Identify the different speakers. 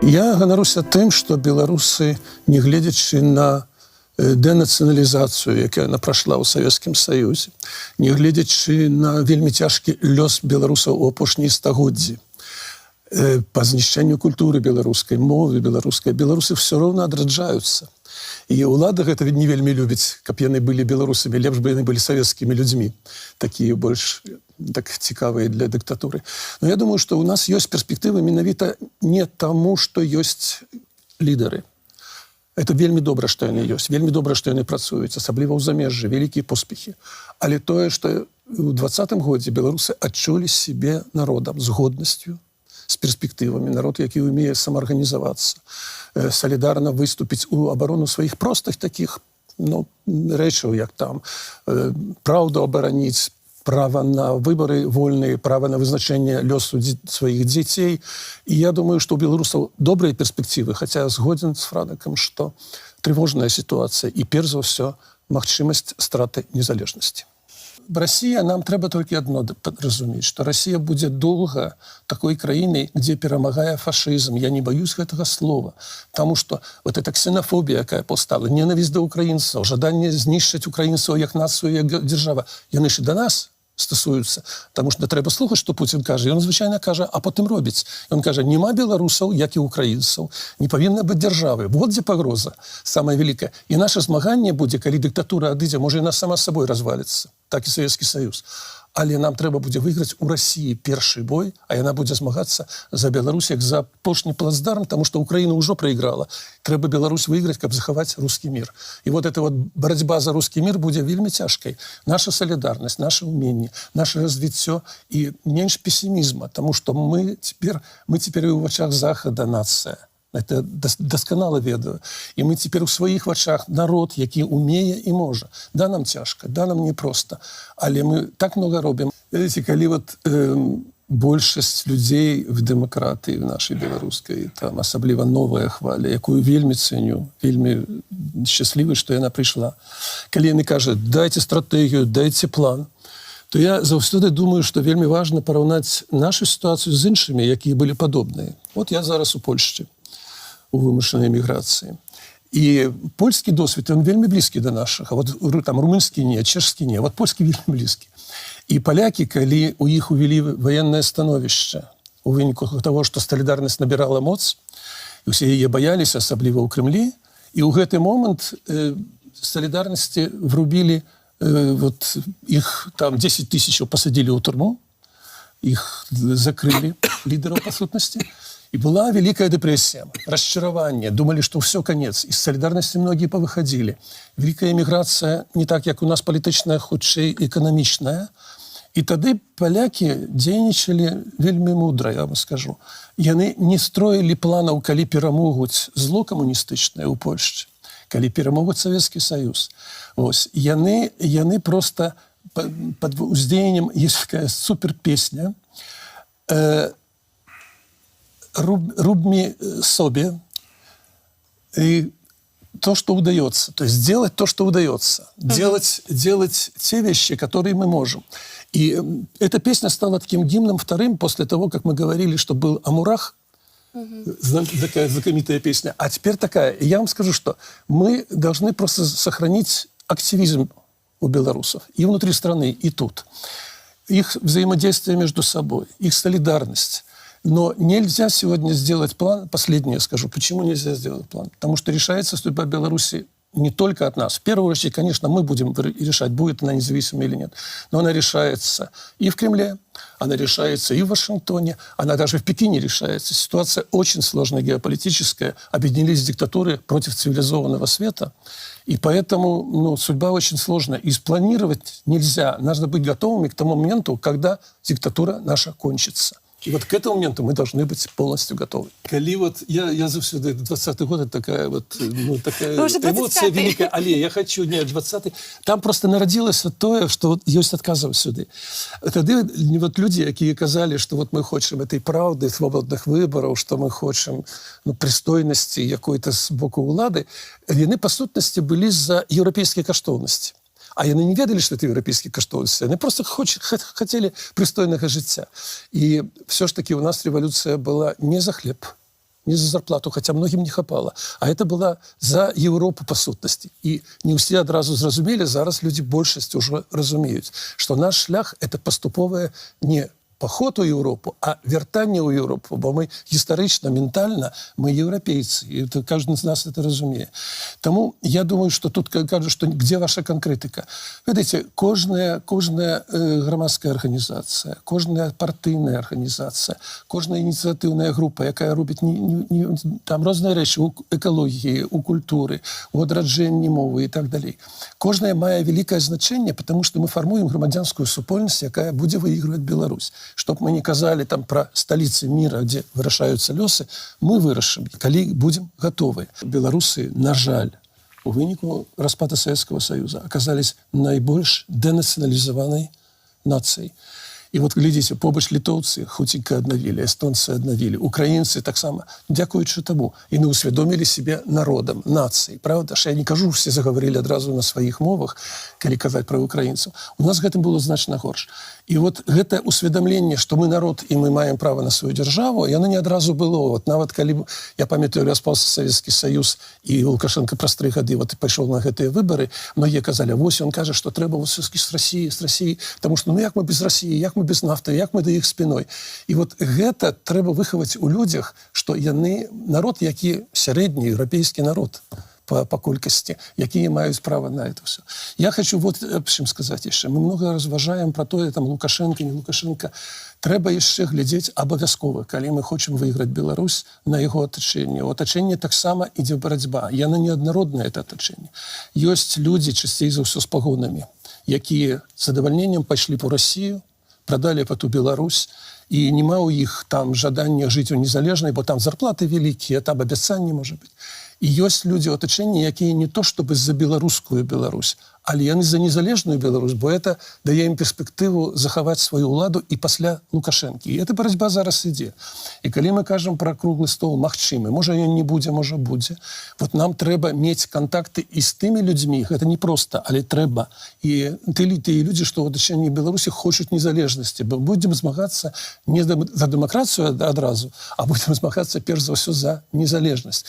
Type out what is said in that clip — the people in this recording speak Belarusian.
Speaker 1: Я ганаруся тым, што беларусы, нягледзячы на дэнацыяналізацыю, якая яна прайшла ў Савецкім Саюзе, нягледзячы на вельмі цяжкі лёс беларусаў у апошнія стагоддзі, па знішчэнню культуры беларускай, мовы беларускай, беларусы ўсё роўна адраджаюцца. І ўлада гэта не вельмі любіць, каб яны былі беларусамі, лепш бы яны былі савецкімі людзьмі, такія больш так цікавыя для дыктатуры. Но я думаю, што ў нас ёсць перспектывы менавіта не таму, што ёсць лідары. Это вельмі добра, што яны ёсць, вельмі добра, што яны працуюць, асабліва ў замежжы, вялікія поспехі. Але тое, што ў 2020 годзе беларусы адчулі сябе народам з годнасцю, з перспектывамі, народ, які ўмее самаарганізавацца, салідарна выступіць у абарону сваіх простых такіх рэчаў, як там праўду абараніць, права на выборы вольныя, права на вызначэнне лёсу сваіх дзяцей. І я думаю, што ў беларусаў добрыя перспектывы, хаця згодзін з Франакам, што трывожная сітуацыя і, перш за ўсё, магчымасць страты незалежнасці. Россия, нам трэба толькі адно разумець, што Россия будзе доўга такой краінай, дзе перамагае фашызм. Я не баюсь гэтага слова, таму што вот эта ксенофобія, якая паўстала, ненавість да украінцаў, жаданне знішчыць украінцаў як нацыю, як дзяржава, яны ж і да нас стасуюцца, таму што трэба слухаць, што Пуцін кажа. Ён звычайна кажа, а потым робіць. Ён кажа, няма беларусаў, як і украінцаў, не павінна быць дзяржавы. Вот дзе пагроза, самая вялікая. І наша змаганне будзе, калі дыктатура адыдзе, можа, яна сама сабой разваліцца, так і Савецкі Саюз. Але нам трэба будзе выйграць у Расіі першы бой, а яна будзе змагацца за Беларусь як за апошні плацдарм, таму што Украіна ўжо прайграла. Трэба Беларусь выйграць, каб захаваць рускі мір. І вот эта вот барацьба за рускі мір будзе вельмі цяжкай. Наша салідарнасць, наше ўменне, наше развіццё і менш песімізма, таму што мы цяпер у вачах Захада нацыя. Это дасканала ведаю. І мы цяпер у сваіх вачах народ, які умее і можа. Да, нам цяжка, да, нам непросто, але мы так много робім. Ведаеце, калі вот большасць людзей в дэмакратыі, в нашай беларускай, там асабліва новая хваля, якую вельмі цэню, вельмі шчаслівы, што яна прыйшла. Калі яны кажуць, дайце стратэгію, дайце план, то я заўсёды думаю, што вельмі важна параўнаць нашу сітуацыю з іншымі, якія былі падобныя. Вот я зараз у Польшчы, у вымушанай міграцыі. І польскі досвід, ён вельмі блізкі да нашага. Вот там румынскі не, чэшскі не, вот польскі вельмі блізкі. І палякі, калі у іх увялі ваеннае становішча, у выніку таго, што салідарнасць набірала моц, і ўсе яе баяліся, асабліва ў Крымлі, і ў гэты момант салідарнасці врубілі, вот іх там 10 000 пасадзілі ў турму, іх закрылі, лідараў па сутнасці. І была вялікая дэпрэсія, расчараванне, думалі, што ўсё канец. З салідарнасці многія павыхадзілі. Вялікая эміграцыя не так, як у нас палітычная, хутчэй эканамічная. І тады палякі дзейнічалі вельмі мудра, я вам скажу. Яны не строілі планаў, калі перамогуць зло камуністычнае ў Польшчы, калі перамогуць Савецкі Саюз. Ось. Яны проста пад уздзеяннем, ёсць такая суперпесня, рубми себе и то, что удается. То есть делать то, что удается. Делать те вещи, которые мы можем. И эта песня стала таким гимном вторым после того, как мы говорили, что был Амурах. Такая знаменитая песня. А теперь такая. И я вам скажу, что мы должны просто сохранить активизм у белорусов. И внутри страны, и тут. Их взаимодействие между собой, их солидарность. Но нельзя сегодня сделать план, последнее скажу, почему нельзя сделать план? Потому что решается судьба Беларуси не только от нас. В первую очередь, конечно, мы будем решать, будет она независимой или нет. Но она решается и в Кремле, она решается и в Вашингтоне, она даже в Пекине решается. Ситуация очень сложная геополитическая. Объединились диктатуры против цивилизованного света. И поэтому судьба очень сложная. И спланировать нельзя. Нужно быть готовыми к тому моменту, когда диктатура наша кончится. И вот к этому моменту мы должны быть полностью готовы. Коли вот я завсёды 20-й год, это такая вот такая эмоция великая. Але я хочу, не 20-й. Там просто народилось то, что вот есть отказов сюда. Тогда вот люди, которые казали, что вот мы хотим этой правды, свободных выборов, что мы хотим пристойности какой-то с боку улады, они по сутности были за европейские каштоўнасці. А яны не ведалі, што это еўрапейскія каштоўнасці. Яны проста хацелі прыстойнага жыцця. І все ж таки у нас рэвалюцыя была не за хлеб, не за зарплату, хотя многим не хапала, а это было за Европу по сутности. И не все одразу зразумели, зараз люди большасць уже разумеюць, что наш шлях – это поступовое не поход у Европу, а вертание у Европу, бо мы гістарычна, ментальна, мы европейцы, и это, каждый из нас это разумеет. Тому я думаю, что тут кажут, что где ваша конкретика. Видите, кожная громадская организация, кожная партийная организация, кожная инициативная группа, якая робит там разные речи у экологии, у культуры, у адраджэнні мовы и так далее. Кожная мае великое значение, потому что мы формуем громадянскую супольнасць, якая будет выигрывать Беларусь. Чтоб мы не казали там про столицы мира, где вырашаются лёсы, мы вырашим, калі будем готовы. Беларусы, на жаль, у выніку распада Советского Союза оказались найбольш денационализованной нацией. И вот, глядите, побач литовцы хутенько аднавілі, эстонцы аднавілі, украинцы таксама, дзякуючы таму. И мы усведомили себе народом, нацией, правда? Я не кажу, все заговорили адразу на своих мовах, калі казаць про украинцев. У нас гэтым было значна горш. И вот гэта усведомленне, что мы народ, и мы маем право на свою державу, и оно не адразу было. Вот нават калі, я памятаю, распался Советский Союз, и Лукашенко праз 3 гады вот пошел на гэтые выборы, многие казали, вось он кажа, что трэба вот с Россией, потому что, ну як мы без России, як мы без нафты, як мы да іх спиной. И вот гэта трэба выхаваць у людях, что яны народ, які сярэдні еўрапейскі народ по колькасці, якія маюць права на это все. Я хочу вот чым сказать яшчэ. Мы много разважаем про тое, там, Лукашенко, не Лукашенко. Трэба яшчэ глядзець абавязкова, калі мы хочам выйграць Беларусь на яго атачэнне. У атачэнні таксама ідзе барацьба. Яна неаднародная, это атачэнне. Ёсць людзі, часцей за ўсё з пагонамі, якія з задавальненнем пайшлі по Россию, продали эту Беларусь, и нема у іх там жадання жыць у незалежнай, бо там зарплаты великие, там абяцанні, может быть. И есть люди в оточении, якія не то, чтобы за беларускую Беларусь, але яны за незалежную Беларусь, бо это дае им перспектыву захаваць свою ўладу и пасля Лукашэнкі. И эта борьба зараз ідзе. И калі мы кажем про круглый стол, магчымы, можа ён не будзе, можа будзе. Вот нам трэба мець контакты и с теми людьми, это не просто, але трэба. И тыя люди, что в оточении Беларусі хочуць незалежности. Будем змагацца не за демократию одразу, а будем змагацца перш за ўсё за незалежность.